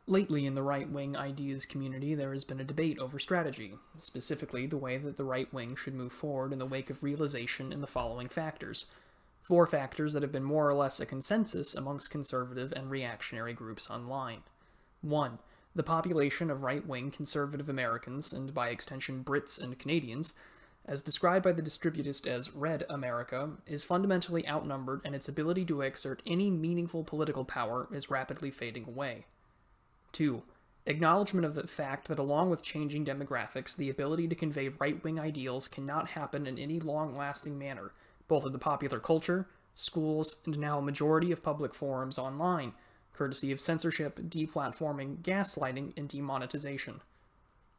Lately, in the right-wing ideas community, there has been a debate over strategy, specifically the way that the right wing should move forward in the wake of realization in the following factors. Four factors that have been more or less a consensus amongst conservative and reactionary groups online. 1. The population of right-wing conservative Americans, and by extension Brits and Canadians, as described by the Distributist as Red America, is fundamentally outnumbered, and its ability to exert any meaningful political power is rapidly fading away. 2. Acknowledgement of the fact that along with changing demographics, the ability to convey right-wing ideals cannot happen in any long-lasting manner, both in the popular culture, schools, and now a majority of public forums online, courtesy of censorship, deplatforming, gaslighting, and demonetization.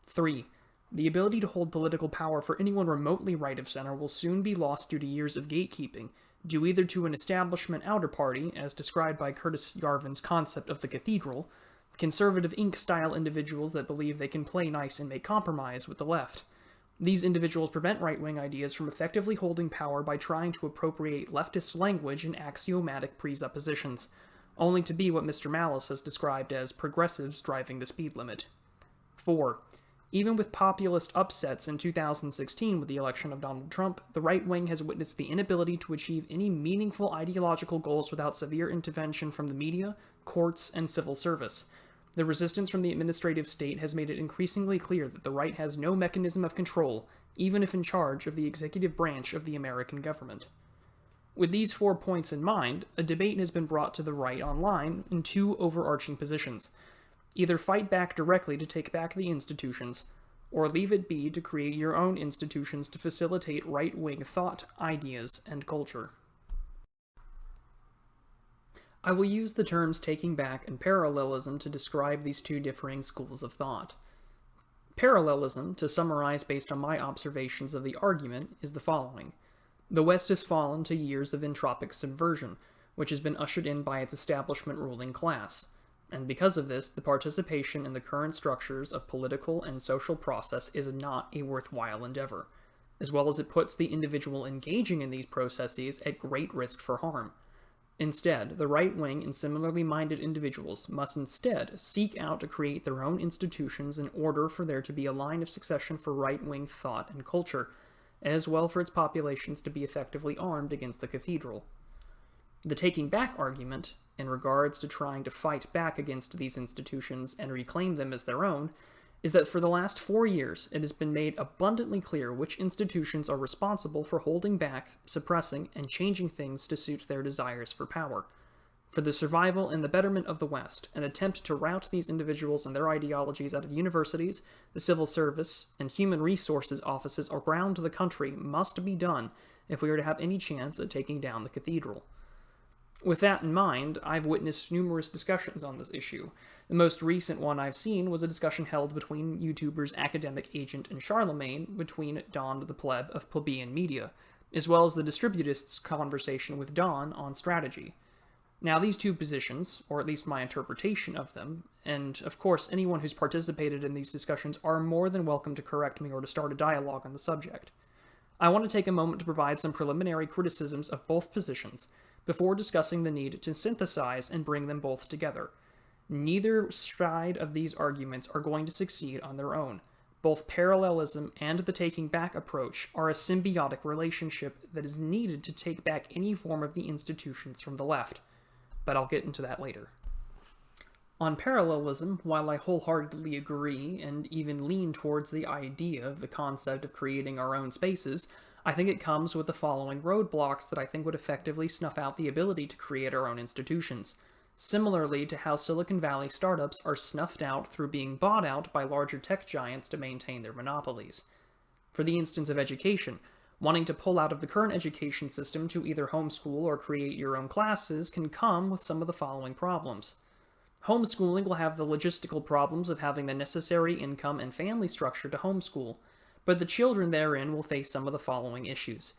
3. The ability to hold political power for anyone remotely right of center will soon be lost due to years of gatekeeping, due either to an establishment outer party, as described by Curtis Yarvin's concept of the cathedral, conservative Inc-style individuals that believe they can play nice and make compromise with the left. These individuals prevent right-wing ideas from effectively holding power by trying to appropriate leftist language and axiomatic presuppositions, only to be what Mr. Malice has described as progressives driving the speed limit. 4. Even with populist upsets in 2016 with the election of Donald Trump, the right wing has witnessed the inability to achieve any meaningful ideological goals without severe intervention from the media, courts, and civil service. The resistance from the administrative state has made it increasingly clear that the right has no mechanism of control, even if in charge of the executive branch of the American government. With these 4 points in mind, a debate has been brought to the right online in two overarching positions. Either fight back directly to take back the institutions, or leave it be to create your own institutions to facilitate right-wing thought, ideas, and culture. I will use the terms taking back and parallelism to describe these two differing schools of thought. Parallelism, to summarize based on my observations of the argument, is the following. The West has fallen to years of entropic subversion, which has been ushered in by its establishment ruling class, and because of this, the participation in the current structures of political and social process is not a worthwhile endeavor, as well as it puts the individual engaging in these processes at great risk for harm. Instead, the right wing and similarly minded individuals must instead seek out to create their own institutions in order for there to be a line of succession for right-wing thought and culture, as well for its populations to be effectively armed against the cathedral. The taking back argument, in regards to trying to fight back against these institutions and reclaim them as their own, is that for the last 4 years it has been made abundantly clear which institutions are responsible for holding back, suppressing, and changing things to suit their desires for power. For the survival and the betterment of the West, an attempt to rout these individuals and their ideologies out of universities, the civil service, and human resources offices around the country must be done if we are to have any chance at taking down the cathedral. With that in mind, I've witnessed numerous discussions on this issue. The most recent one I've seen was a discussion held between YouTubers Academic Agent and Charlemagne between Don the Pleb of Plebeian Media, as well as the Distributists' conversation with Don on strategy. Now these two positions, or at least my interpretation of them, and of course anyone who's participated in these discussions are more than welcome to correct me or to start a dialogue on the subject. I want to take a moment to provide some preliminary criticisms of both positions, before discussing the need to synthesize and bring them both together. Neither side of these arguments are going to succeed on their own. Both parallelism and the taking back approach are a symbiotic relationship that is needed to take back any form of the institutions from the left, but I'll get into that later. On parallelism, while I wholeheartedly agree and even lean towards the idea of the concept of creating our own spaces, I think it comes with the following roadblocks that I think would effectively snuff out the ability to create our own institutions, similarly to how Silicon Valley startups are snuffed out through being bought out by larger tech giants to maintain their monopolies. For the instance of education, wanting to pull out of the current education system to either homeschool or create your own classes can come with some of the following problems. Homeschooling will have the logistical problems of having the necessary income and family structure to homeschool, but the children therein will face some of the following issues.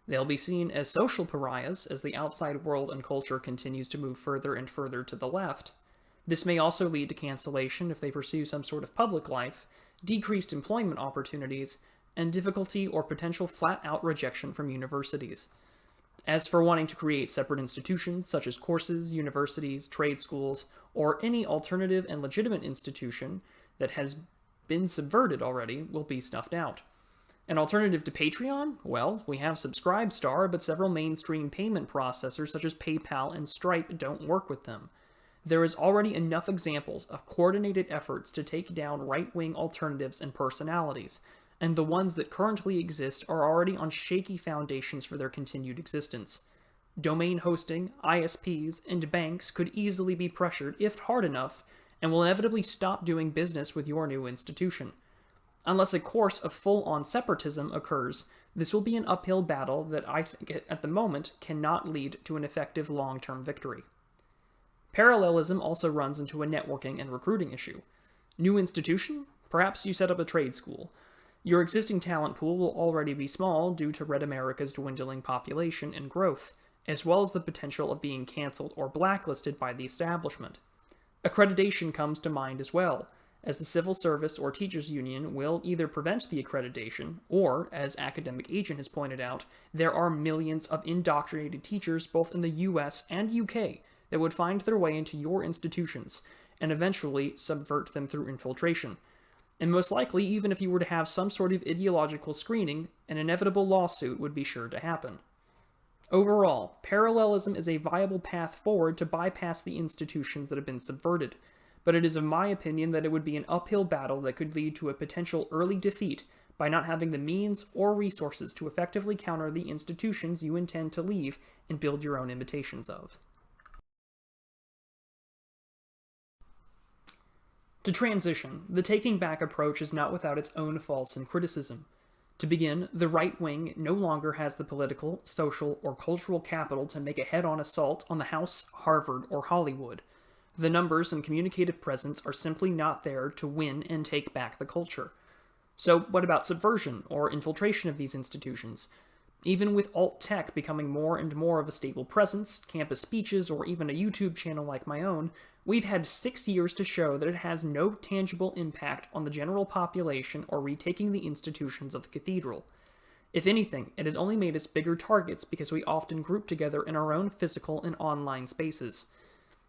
They'll be seen as social pariahs as the outside world and culture continues to move further and further to the left. This may also lead to cancellation if they pursue some sort of public life, decreased employment opportunities, and difficulty or potential flat-out rejection from universities. As for wanting to create separate institutions such as courses, universities, trade schools, or any alternative and legitimate institution that has been subverted already will be snuffed out. An alternative to Patreon? Well, we have Subscribestar, but several mainstream payment processors such as PayPal and Stripe don't work with them. There is already enough examples of coordinated efforts to take down right-wing alternatives and personalities, and the ones that currently exist are already on shaky foundations for their continued existence. Domain hosting, ISPs, and banks could easily be pressured, if hard enough, and will inevitably stop doing business with your new institution. Unless a course of full-on separatism occurs, this will be an uphill battle that I think at the moment cannot lead to an effective long-term victory. Parallelism also runs into a networking and recruiting issue. New institution? Perhaps you set up a trade school. Your existing talent pool will already be small due to Red America's dwindling population and growth, as well as the potential of being cancelled or blacklisted by the establishment. Accreditation comes to mind as well, as the civil service or teachers union will either prevent the accreditation, or, as Academic Agent has pointed out, there are millions of indoctrinated teachers both in the US and UK that would find their way into your institutions, and eventually subvert them through infiltration. And most likely, even if you were to have some sort of ideological screening, an inevitable lawsuit would be sure to happen. Overall, parallelism is a viable path forward to bypass the institutions that have been subverted, but it is of my opinion that it would be an uphill battle that could lead to a potential early defeat by not having the means or resources to effectively counter the institutions you intend to leave and build your own imitations of. To transition, the taking back approach is not without its own faults and criticism. To begin, the right wing no longer has the political, social, or cultural capital to make a head-on assault on the House, Harvard, or Hollywood. The numbers and communicative presence are simply not there to win and take back the culture. So what about subversion or infiltration of these institutions? Even with alt-tech becoming more and more of a stable presence, campus speeches, or even a YouTube channel like my own, we've had 6 years to show that it has no tangible impact on the general population or retaking the institutions of the cathedral. If anything, it has only made us bigger targets because we often group together in our own physical and online spaces.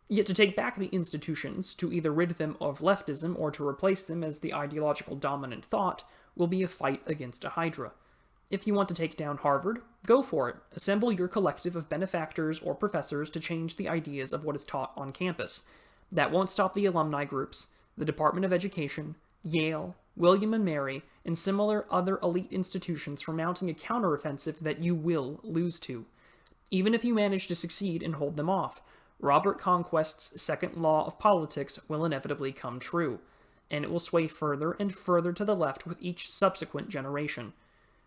Yet to take back the institutions, to either rid them of leftism or to replace them as the ideological dominant thought, will be a fight against a hydra. If you want to take down Harvard, go for it. Assemble your collective of benefactors or professors to change the ideas of what is taught on campus. That won't stop the alumni groups, the Department of Education, Yale, William and Mary, and similar other elite institutions from mounting a counteroffensive that you will lose to. Even if you manage to succeed and hold them off, Robert Conquest's second law of politics will inevitably come true, and it will sway further and further to the left with each subsequent generation.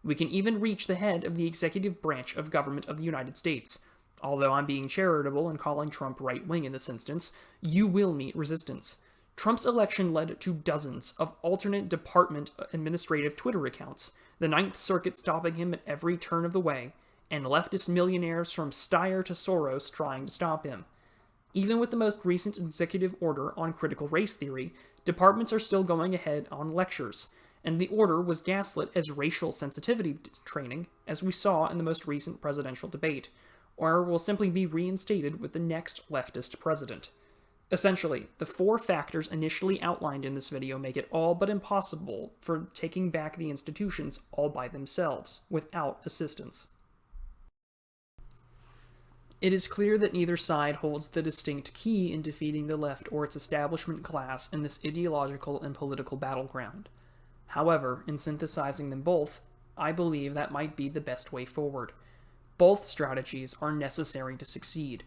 We can even reach the head of the executive branch of government of the United States. Although I'm being charitable and calling Trump right-wing in this instance, you will meet resistance. Trump's election led to dozens of alternate department administrative Twitter accounts, the Ninth Circuit stopping him at every turn of the way, and leftist millionaires from Steyer to Soros trying to stop him. Even with the most recent executive order on critical race theory, departments are still going ahead on lectures, and the order was gaslit as racial sensitivity training, as we saw in the most recent presidential debate, or will simply be reinstated with the next leftist president. Essentially, the 4 factors initially outlined in this video make it all but impossible for taking back the institutions all by themselves, without assistance. It is clear that neither side holds the distinct key in defeating the left or its establishment class in this ideological and political battleground. However, in synthesizing them both, I believe that might be the best way forward. Both strategies are necessary to succeed.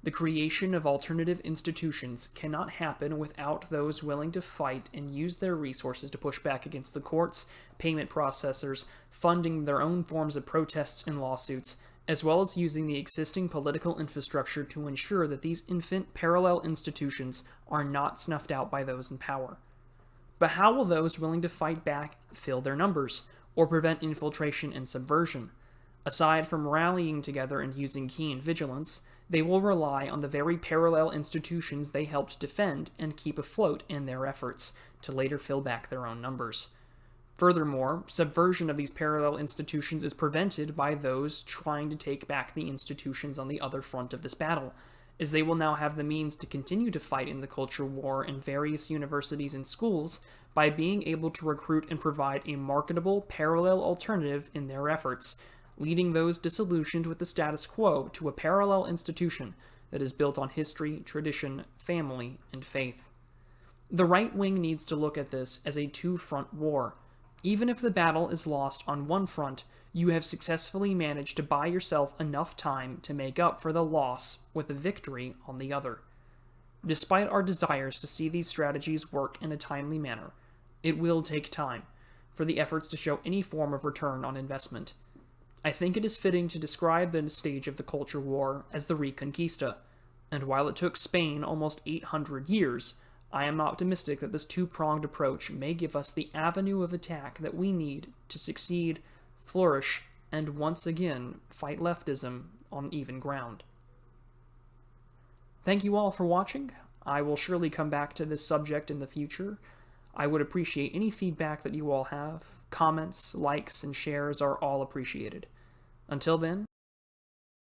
The creation of alternative institutions cannot happen without those willing to fight and use their resources to push back against the courts, payment processors, funding their own forms of protests and lawsuits, as well as using the existing political infrastructure to ensure that these infant parallel institutions are not snuffed out by those in power. But how will those willing to fight back fill their numbers, or prevent infiltration and subversion? Aside from rallying together and using keen vigilance, they will rely on the very parallel institutions they helped defend and keep afloat in their efforts to later fill back their own numbers. Furthermore, subversion of these parallel institutions is prevented by those trying to take back the institutions on the other front of this battle, as they will now have the means to continue to fight in the culture war in various universities and schools by being able to recruit and provide a marketable parallel alternative in their efforts, leading those disillusioned with the status quo to a parallel institution that is built on history, tradition, family, and faith. The right wing needs to look at this as a two-front war. Even if the battle is lost on one front, you have successfully managed to buy yourself enough time to make up for the loss with a victory on the other. Despite our desires to see these strategies work in a timely manner, it will take time for the efforts to show any form of return on investment. I think it is fitting to describe the stage of the culture war as the Reconquista, and while it took Spain almost 800 years, I am optimistic that this two-pronged approach may give us the avenue of attack that we need to succeed, flourish, and once again fight leftism on even ground. Thank you all for watching. I will surely come back to this subject in the future. I would appreciate any feedback that you all have. Comments, likes, and shares are all appreciated. Until then,